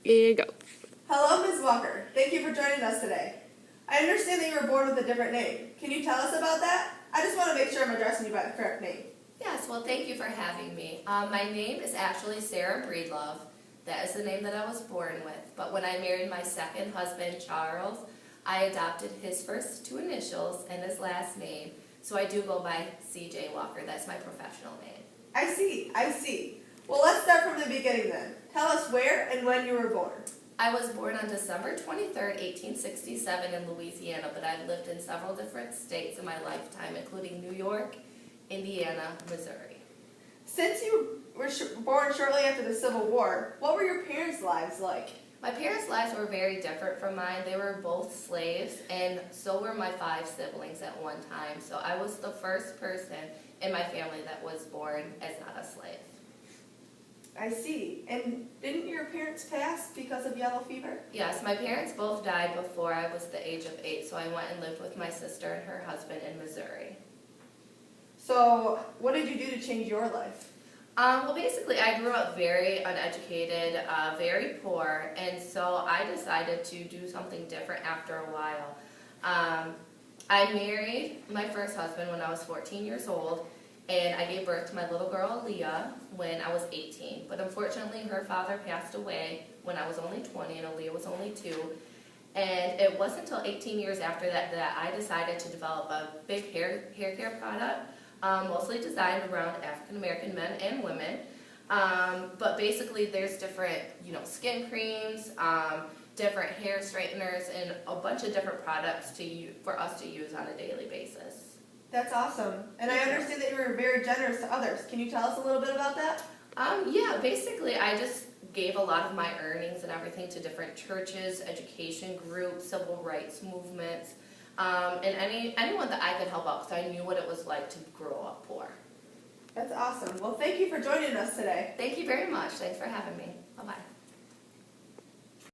And go. Hello, Ms. Walker. Thank you for joining us today. I understand that you were born with a different name. Can you tell us about that? I just want to make sure I'm addressing you by the correct name. Yes, well, thank you for having me. My name is actually Sarah Breedlove. That is the name that I was born with. But when I married my second husband, Charles, I adopted his first two initials and his last name. So I do go by C.J. Walker. That's my professional name. I see. Well, let's start from the beginning then. Tell us where and when you were born. I was born on December 23rd, 1867 in Louisiana, but I've lived in several different states in my lifetime, including New York, Indiana, Missouri. Since you were born shortly after the Civil War, what were your parents' lives like? My parents' lives were very different from mine. They were both slaves, and so were my 5 siblings at one time. So I was the first person in my family that was born as not a slave. I see. And didn't your parents pass because of yellow fever? Yes, my parents both died before I was the age of 8, so I went and lived with my sister and her husband in Missouri. So what did you do to change your life? Well, basically, I grew up very uneducated, very poor, and so I decided to do something different after a while. I married my first husband when I was 14 years old, and I gave birth to my little girl, Aaliyah, when I was 18. But unfortunately, her father passed away when I was only 20, and Aaliyah was only 2. And it wasn't until 18 years after that that I decided to develop a big hair care product, mostly designed around African American men and women. But basically, there's different, skin creams, different hair straighteners, and a bunch of different products for us to use on a daily basis. That's awesome. And I understand that you were very generous to others. Can you tell us a little bit about that? Yeah, basically I just gave a lot of my earnings and everything to different churches, education groups, civil rights movements, and anyone that I could help out because I knew what it was like to grow up poor. That's awesome. Well, thank you for joining us today. Thank you very much. Thanks for having me. Bye-bye.